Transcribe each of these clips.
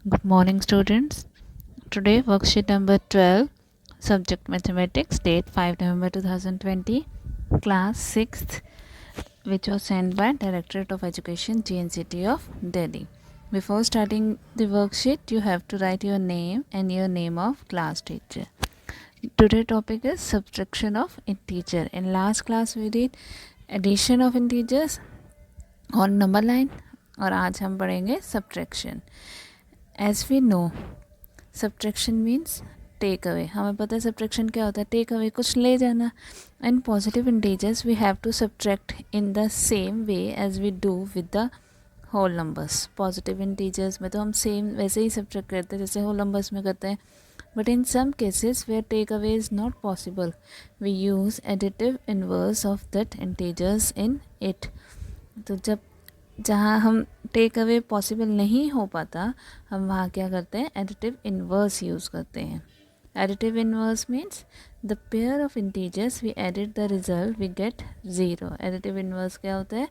Good morning, students. Today, worksheet number 12, subject mathematics, date 5 November 2020, class 6th, which was sent by Directorate of Education, GNCT of Delhi. Before starting the worksheet, you have to write your name and your name of class teacher. Today topic is subtraction of integer. In last class, we did addition of integers on number line, और आज हम पढ़ेंगे subtraction. As we know, subtraction means take away. हमें पता है subtraction क्या होता है, टेक अवे, कुछ ले जाना. And positive integers we have to subtract in the same way as we do with the whole numbers. Positive integers में तो हम सेम वैसे ही सब्ट्रैक्ट करते हैं जैसे होल नंबर्स में करते हैं. But in some cases where take away is not possible, we use additive inverse of that integers in it. तो जब जहाँ हम टेक अवे पॉसिबल नहीं हो पाता, हम वहाँ क्या करते हैं, एडिटिव इन्वर्स यूज़ करते हैं. Additive inverse means the pair of integers we add it the result we get zero. Additive inverse क्या होता है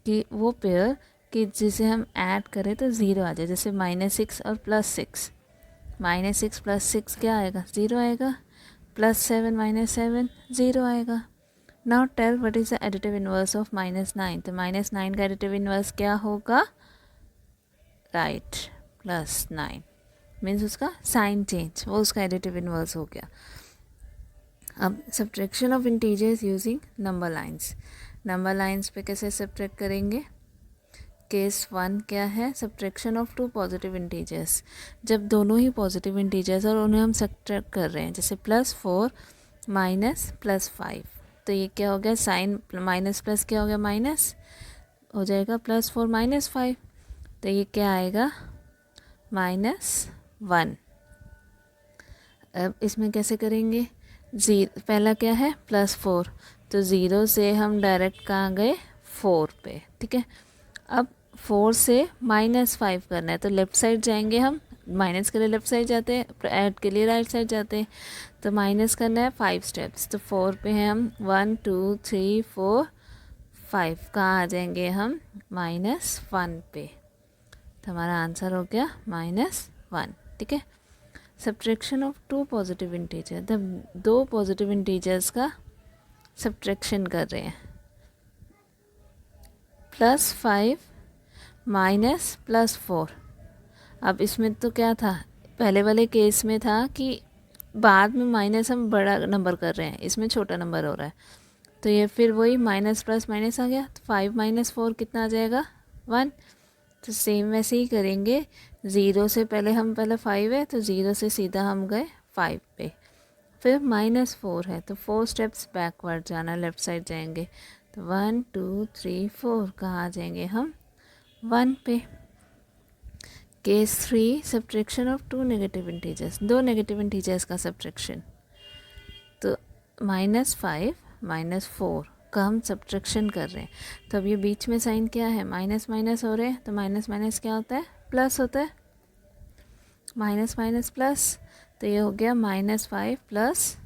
कि वो पेयर कि जिसे हम ऐड करें तो ज़ीरो आ जाए. जैसे -6 और +6. -6 + 6 क्या आएगा, ज़ीरो आएगा. +7 - 7 ज़ीरो आएगा. Now tell what is the additive inverse of -9. तो -9 का एडिटिव इनवर्स क्या होगा, राइट, +9. मीन्स उसका साइन चेंज, वो उसका एडिटिव इनवर्स हो गया. अब subtraction of integers using number lines. Number lines पे कैसे सब्ट्रैक्ट करेंगे. केस 1 क्या है, subtraction of two positive integers. जब दोनों ही पॉजिटिव इंटीजर्स और उन्हें हम सब्ट्रैक्ट कर रहे हैं, जैसे +4 - +5. तो ये क्या हो गया, साइन माइनस प्लस क्या हो गया, माइनस हो जाएगा. +4 - 5, तो ये क्या आएगा, -1. अब इसमें कैसे करेंगे, पहला क्या है, +4. तो 0 से हम डायरेक्ट कहाँ गए, 4 पे. ठीक है. अब 4 से -5 करना है तो लेफ़्ट साइड जाएंगे हम. माइनस के लिए लेफ़्ट साइड जाते हैं, ऐड के लिए राइट साइड जाते हैं. तो माइनस करना है 5 स्टेप्स. तो 4 पे हैं हम, 1 2 3 4 5. कहाँ आ जाएंगे हम, -1 पे. तो हमारा आंसर हो गया -1. ठीक है. Subtraction of two positive integer. जब दो पॉजिटिव इंटीजर्स का सब्ट्रैक्शन कर रहे हैं. +5 -+4. अब इसमें तो क्या था, पहले वाले केस में था कि बाद में माइनस हम बड़ा नंबर कर रहे हैं, इसमें छोटा नंबर हो रहा है. तो ये फिर वही माइनस प्लस माइनस आ गया. तो 5 - 4 कितना आ जाएगा, 1. तो सेम वैसे ही करेंगे. 0 से पहले 5 है तो 0 से सीधा हम गए 5 पे. फिर -4 है तो 4 स्टेप्स बैकवर्ड जाना, लेफ़्ट साइड जाएंगे. तो 1 2 3 4 कहाँ आ जाएंगे हम, 1 पे. Case 3, subtraction of two negative integers. दो नेगेटिव इंटीजर्स का सब्ट्रैक्शन. तो -5 - 4 का हम सब्ट्रैक्शन कर रहे हैं. तो अब ये बीच में साइन क्या है, माइनस माइनस हो रहे हैं. तो माइनस माइनस क्या होता है, प्लस होता है. माइनस माइनस प्लस, तो ये हो गया -5 +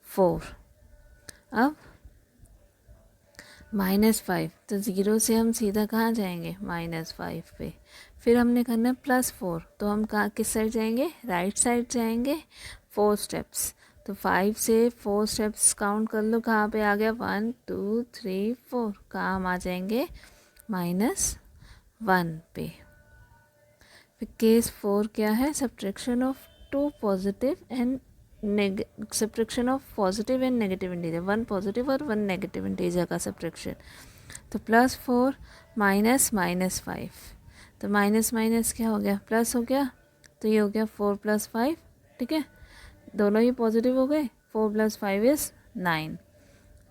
4. अब -5, तो 0 से हम सीधा कहाँ जाएंगे, -5 पे. फिर हमने करना है +4. तो हम कहाँ, किस साइड जाएंगे, राइट साइड जाएंगे. 4 स्टेप्स. तो 5 से 4 स्टेप्स काउंट कर लो, कहाँ पे आ गया, 1 2 3 4. कहाँ हम आ जाएंगे, -1 पे. फिर केस 4 क्या है, subtraction of two positive and subtraction of positive and negative integer. 1 positive और 1 नेगेटिव इंटीजर का सब्ट्रैक्शन. तो +4 -5. तो माइनस माइनस क्या हो गया, प्लस हो गया. तो ये हो गया 4 + 5. ठीक है, दोनों ही पॉजिटिव हो गए. 4 + 5 इज़ 9.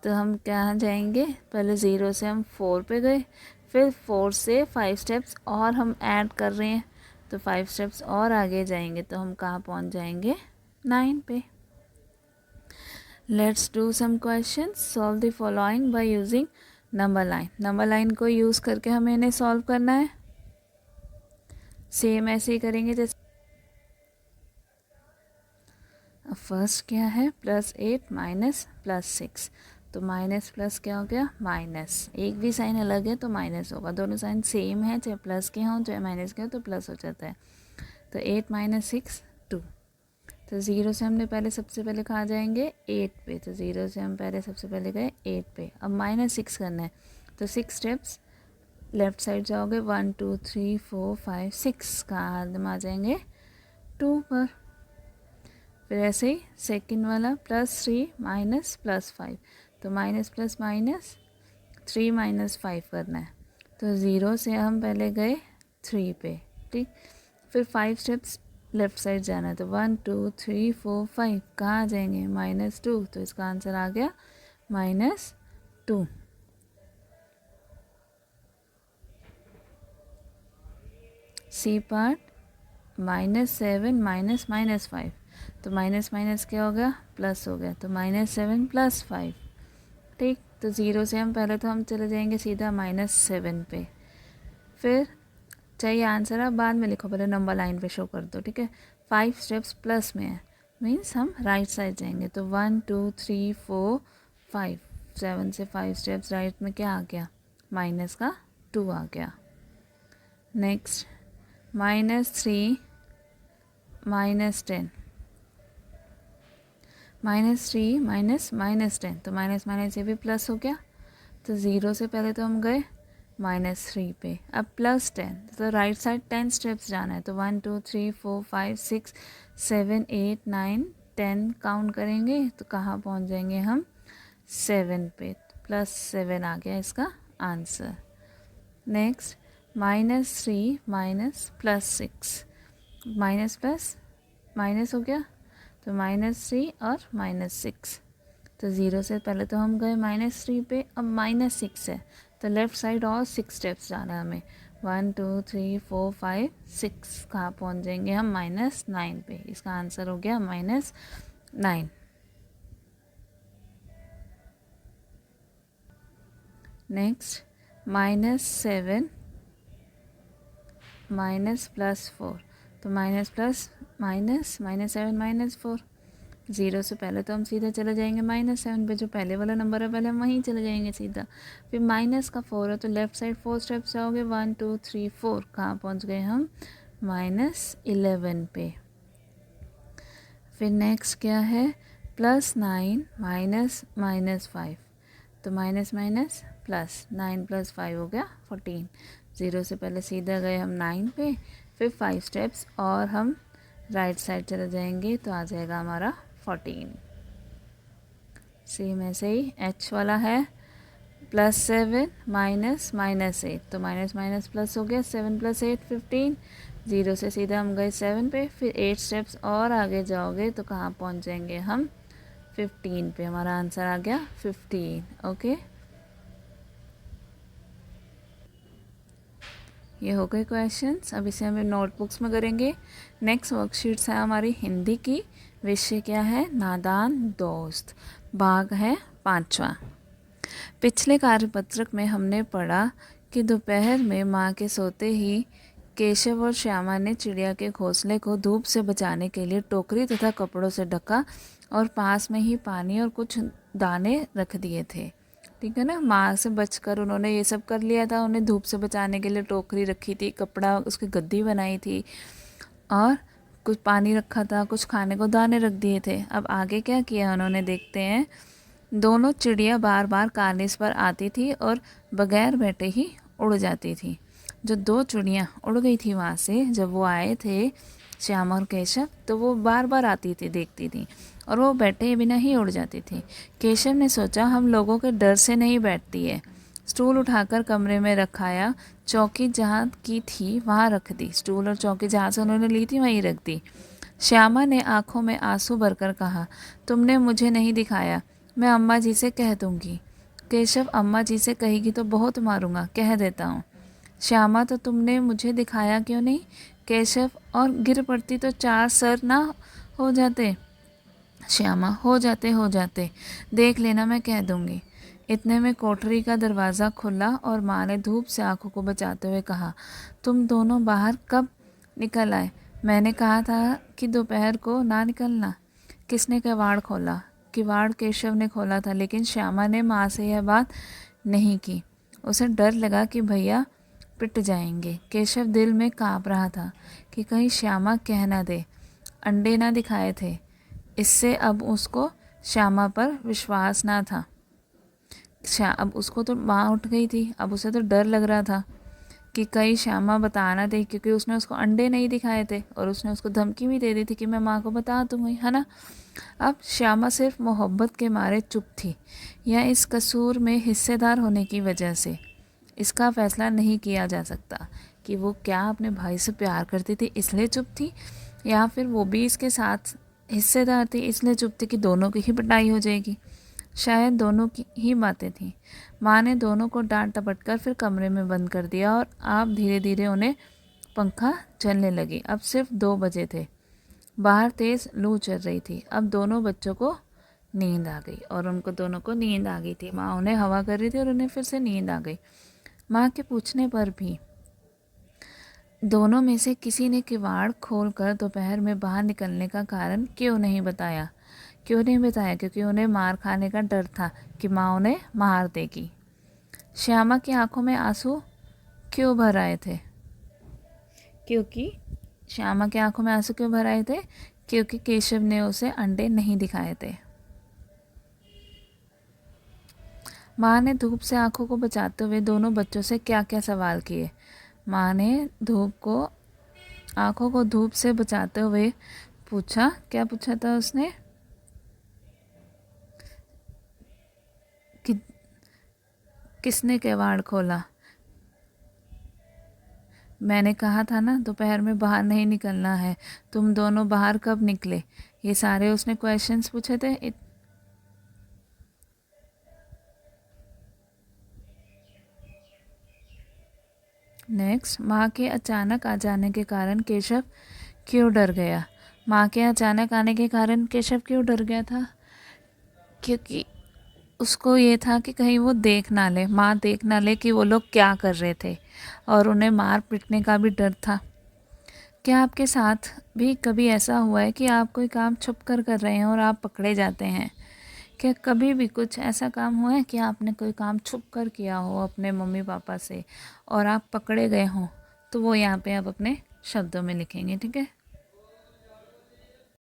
तो हम कहाँ जाएंगे, पहले 0 से हम 4 पे गए. फिर 4 से 5 स्टेप्स और हम ऐड कर रहे हैं. तो 5 स्टेप्स और आगे जाएंगे तो हम कहाँ पहुँच जाएंगे, 9 पे. Let's do some question. Solve the following by using number line. Number line को यूज़ करके हमें इन्हें सॉल्व करना है. सेम ऐसे ही करेंगे जैसे फर्स्ट क्या है, +8 -+6. तो माइनस प्लस क्या हो गया, माइनस. एक भी साइन अलग है तो माइनस होगा. दोनों साइन सेम है, चाहे प्लस के हों चाहे माइनस के हों तो प्लस हो जाता है. तो 8 माइनस 6 2। तो 0 से हमने पहले सबसे पहले कहाँ जाएंगे 8 पे, तो 0 से हम पहले सबसे पहले गए 8 पे। अब माइनस 6 करना है, तो 6 स्टेप्स लेफ्ट साइड जाओगे, 1 2 3 4 5 6, कहाँ हम आ जाएंगे 2 पर। फिर ऐसे ही सेकेंड वाला +3 माइनस +5, तो माइनस प्लस माइनस 3 माइनस 5 करना है। तो 0 से हम पहले गए 3 पे, ठीक। फिर 5 स्टेप्स लेफ्ट साइड जाना है, तो 1 2 3 4 5, कहाँ आ जाएंगे -2, तो इसका आंसर आ गया -2। सी पार्ट -7 माइनस -5, तो माइनस माइनस क्या हो गया प्लस हो गया, तो -7 + 5, ठीक। तो 0 से हम पहले तो हम चले जाएंगे सीधा -7 पे। फिर चाहिए आंसर, आप बाद में लिखो, पहले नंबर लाइन पे शो कर दो, ठीक है। 5 स्टेप्स प्लस में है, मीन्स हम राइट साइड जाएंगे, तो 1 2 3 4 5, 7 से 5 स्टेप्स राइट में क्या आ गया -2 आ गया। नेक्स्ट -3 -10, -3 माइनस -10, तो माइनस माइनस ये भी प्लस हो गया। तो 0 से पहले तो हम गए -3 पे, अब +10, तो राइट साइड 10 स्टेप्स जाना है, तो 1 2 3 4 5 6 7 8 9 10 काउंट करेंगे, तो कहाँ पहुँच जाएंगे हम 7 पे, +7 आ गया इसका answer. Next -3 minus +6, minus plus minus हो गया, तो -3 और -6, तो 0 से पहले तो हम गए -3 पे, अब -6 है, तो लेफ़्ट साइड और 6 स्टेप्स जाना है हमें, 1 2 3 4 5 6, कहाँ पहुँच जाएंगे हम -9 पे, इसका आंसर हो गया -9। नेक्स्ट -7 माइनस +4, तो माइनस प्लस माइनस -7 -4, 0 से पहले तो हम सीधा चले जाएंगे -7 पे, जो पहले वाला नंबर है पहले हम वहीं चले जाएंगे सीधा। फिर माइनस का 4 है, तो लेफ़्ट साइड 4 स्टेप्स जाओगे, 1 2 3 4, कहाँ पहुँच गए हम -11 पे। फिर नेक्स्ट क्या है +9 माइनस -5, तो माइनस माइनस प्लस 9 + 5 हो गया 14, 0 से पहले सीधा गए हम 9 पे, फिर 5 स्टेप्स और हम राइट साइड चले जाएंगे, तो आ जाएगा हमारा 14। सेम ऐसे ही H वाला है +7 माइनस -8, तो माइनस माइनस प्लस हो गया, 7 + 8 15, 0 से सीधा हम गए 7 पे, फिर 8 स्टेप्स और आगे जाओगे तो कहाँ पहुँच जाएंगे हम 15 पे, हमारा आंसर आ गया 15। ओके, ये हो गए क्वेश्चंस। अब इसे हम नोटबुक्स में करेंगे। नेक्स्ट वर्कशीट्स है हमारी हिंदी की। विषय क्या है नादान दोस्त, भाग है 5वां। पिछले कार्यपत्रक में हमने पढ़ा कि दोपहर में माँ के सोते ही केशव और श्यामा ने चिड़िया के घोंसले को धूप से बचाने के लिए टोकरी तथा कपड़ों से ढका और पास में ही पानी और कुछ दाने रख दिए थे। ठीक है ना, माँ से बचकर उन्होंने ये सब कर लिया था। उन्हें धूप से बचाने के लिए टोकरी रखी थी, कपड़ा उसकी गद्दी बनाई थी और कुछ पानी रखा था, कुछ खाने को दाने रख दिए थे। अब आगे क्या किया उन्होंने, देखते हैं। दोनों चिड़िया बार बार कार्निस पर आती थी और बगैर बैठे ही उड़ जाती थी। जो 2 चिड़ियाँ उड़ गई थी वहाँ से, जब वो आए थे श्यामा और केशव, तो वो बार बार आती थी, देखती थी और वो बैठे बिना ही उड़ जाती थी। केशव ने सोचा हम लोगों के डर से नहीं बैठती है। स्टूल उठाकर कमरे में रखाया, चौकी जहाँ की थी वहाँ रख दी। स्टूल और चौकी जहाँ से उन्होंने ली थी वहीं रख दी। श्यामा ने आंखों में आंसू भरकर कहा, तुमने मुझे नहीं दिखाया, मैं अम्मा जी से कह दूँगी। केशव, अम्मा जी से कहेगी तो बहुत मारूंगा, कह देता हूँ। श्यामा, तो तुमने मुझे दिखाया क्यों नहीं? केशव, और गिर पड़ती तो 4 सर ना हो जाते? श्यामा, हो जाते, देख लेना, मैं कह दूंगी। इतने में कोठरी का दरवाज़ा खुला और माँ ने धूप से आंखों को बचाते हुए कहा, तुम दोनों बाहर कब निकल आए? मैंने कहा था कि दोपहर को ना निकलना। किसने किवाड़ खोला? किवाड़ केशव ने खोला था, लेकिन श्यामा ने माँ से यह बात नहीं की। उसे डर लगा कि भैया पिट जाएंगे। केशव दिल में काँप रहा था कि कहीं श्यामा कह ना दे अंडे ना दिखाए थे। इससे अब उसको श्यामा पर विश्वास ना था। अब उसको तो माँ उठ गई थी, अब उसे तो डर लग रहा था कि कहीं श्यामा बता ना दे, क्योंकि उसने उसको अंडे नहीं दिखाए थे और उसने उसको धमकी भी दे दी थी कि मैं माँ को बता दूँगी, है ना। अब श्यामा सिर्फ मोहब्बत के मारे चुप थी या इस कसूर में हिस्सेदार होने की वजह से। इसका फैसला नहीं किया जा सकता कि वो क्या अपने भाई से प्यार करती थी इसलिए चुप थी, या फिर वो भी इसके साथ हिस्सेदार थी इसलिए चुप थी कि दोनों की ही पिटाई हो जाएगी। शायद दोनों की ही बातें थीं। माँ ने दोनों को डांट टपट कर फिर कमरे में बंद कर दिया और आप धीरे धीरे उन्हें पंखा चलने लगी। अब सिर्फ 2 बजे थे। बाहर तेज़ लू चल रही थी। अब दोनों बच्चों को नींद आ गई और उनको दोनों को नींद आ गई थी। माँ उन्हें हवा कर रही थी और उन्हें फिर से नींद आ गई। माँ के पूछने पर भी दोनों में से किसी ने किवाड़ खोलकर दोपहर में बाहर निकलने का कारण क्यों नहीं बताया। क्योंकि उन्हें मार खाने का डर था कि माँ उन्हें मार देगी। श्यामा की आंखों में आंसू क्यों भर आए थे? क्योंकि केशव ने उसे अंडे नहीं दिखाए थे। माँ ने धूप से आंखों को बचाते हुए दोनों बच्चों से क्या क्या सवाल किए। माँ ने आंखों को धूप से बचाते हुए पूछा, क्या पूछा था उसने कि किसने किवाड़ खोला? मैंने कहा था ना दोपहर में बाहर नहीं निकलना है। तुम दोनों बाहर कब निकले? ये सारे उसने क्वेश्चंस पूछे थे। नेक्स्ट, माँ के अचानक आ जाने के कारण केशव क्यों डर गया? माँ के अचानक आने के कारण केशव क्यों डर गया था? क्योंकि उसको ये था कि कहीं वो माँ देख ना ले कि वो लोग क्या कर रहे थे, और उन्हें मार पीटने का भी डर था। क्या आपके साथ भी कभी ऐसा हुआ है कि आप कोई काम छुप कर रहे हैं और आप पकड़े जाते हैं? क्या कभी भी कुछ ऐसा काम हुआ है कि आपने कोई काम छुप कर किया हो अपने मम्मी पापा से और आप पकड़े गए हों? तो वो यहाँ पे आप अपने शब्दों में लिखेंगे, ठीक है।